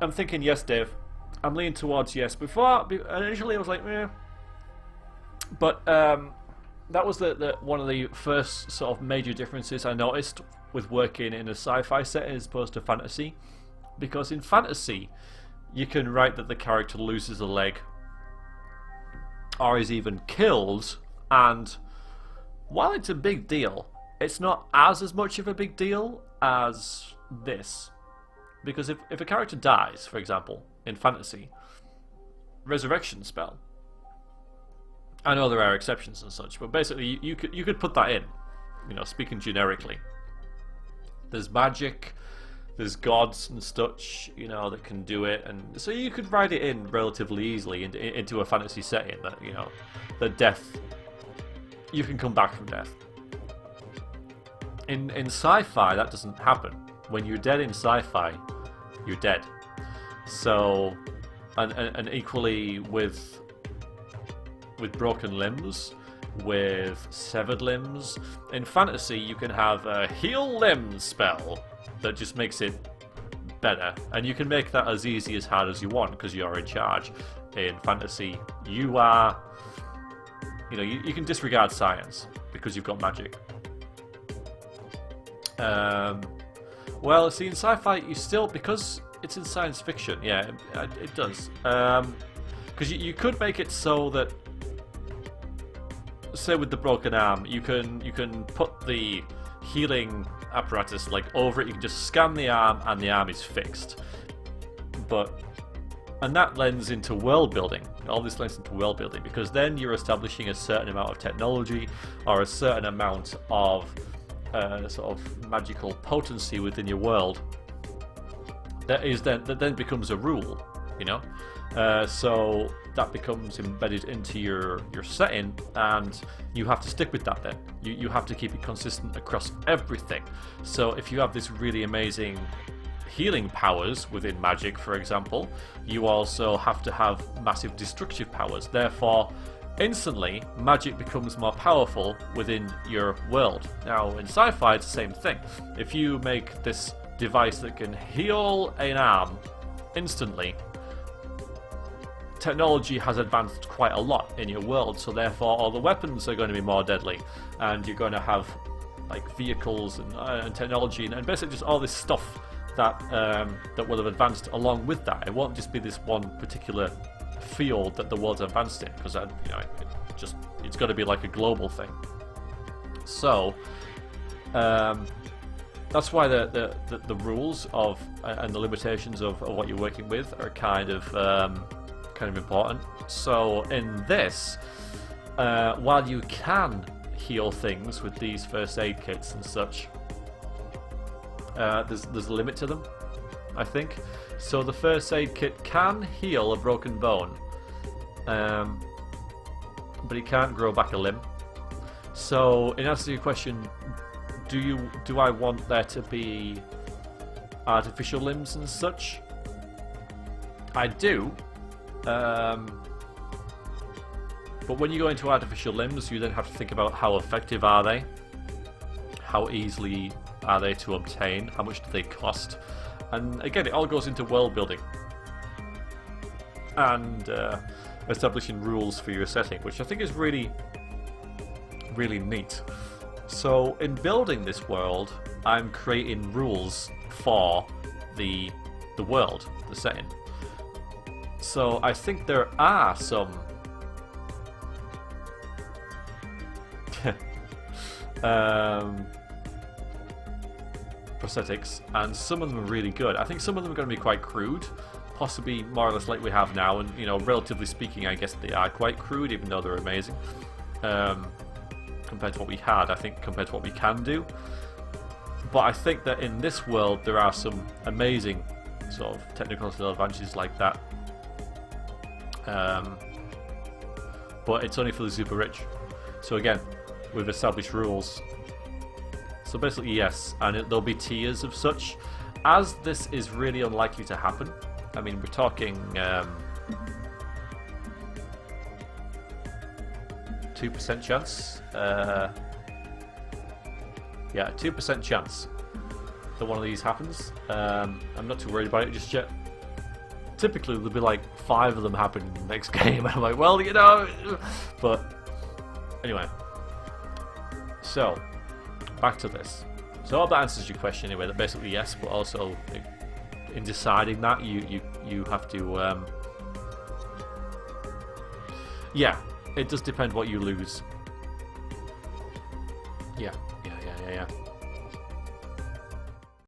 I'm thinking yes, Dave. I'm leaning towards yes. Initially I was like, eh. But that was one of the first sort of major differences I noticed with working in a sci-fi setting as opposed to fantasy. Because in fantasy, you can write that the character loses a leg or is even killed, and while it's a big deal, it's not as much of a big deal as this. Because if a character dies, for example, in fantasy, resurrection spell. I know there are exceptions and such, but basically you could put that in, you know, speaking generically. There's magic, there's gods and such, you know, that can do it, and so you could write it in relatively easily into a fantasy setting that, you know, that death, you can come back from death. In sci-fi, that doesn't happen. When you're dead in sci-fi, you're dead. So, and equally with broken limbs, with severed limbs, in fantasy you can have a heal limbs spell that just makes it better, and you can make that as easy as hard as you want because you're in charge. In fantasy, you are, you know, you can disregard science because you've got magic. Well, see, in sci-fi, you still, because it's in science fiction, yeah, it does. Because you could make it so that, say with the broken arm, you can put the healing apparatus like over it. You can just scan the arm, and the arm is fixed. And that lends into world building. All this lends into world building because then you're establishing a certain amount of technology or a certain amount of sort of magical potency within your world. That then becomes a rule, you know. So that becomes embedded into your setting, and you have to stick with that. Then you have to keep it consistent across everything. So if you have this really amazing healing powers within magic, for example, you also have to have massive destructive powers. Therefore, instantly, magic becomes more powerful within your world. Now, in sci-fi, it's the same thing. If you make this device that can heal an arm instantly, technology has advanced quite a lot in your world, so therefore all the weapons are going to be more deadly, and you're going to have like vehicles and technology and basically just all this stuff that that will have advanced along with that. It won't just be this one particular field that the world's advanced in, because you know, it's got to be like a global thing. So that's why the rules of and the limitations of what you're working with are kind of important. So in this, while you can heal things with these first aid kits and such, there's a limit to them, I think. So the first aid kit can heal a broken bone, but it can't grow back a limb. So in answer to your question, do I want there to be artificial limbs and such? I do. But when you go into artificial limbs, you then have to think about how effective are they, how easily are they to obtain, how much do they cost, and again, it all goes into world building and establishing rules for your setting, which I think is really, really neat. So in building this world, I'm creating rules for the world, the setting. So I think there are some prosthetics, and some of them are really good. I think some of them are going to be quite crude, possibly more or less like we have now, and you know, relatively speaking, I guess they are quite crude, even though they're amazing compared to what we had. I think compared to what we can do, but I think that in this world there are some amazing sort of technical advantages like that. But it's only for the super rich. So again, we've established rules. So basically, yes, and there'll be tiers of such. As this is really unlikely to happen, I mean, we're talking 2% chance. Yeah, 2% chance that one of these happens. I'm not too worried about it just yet. typically there'll be like 5 of them happening in the next game, and I'm like, well, you know, but anyway. So, back to this. So I hope that answers your question anyway, that basically yes, but also in deciding that, you have to, yeah, it does depend what you lose. Yeah.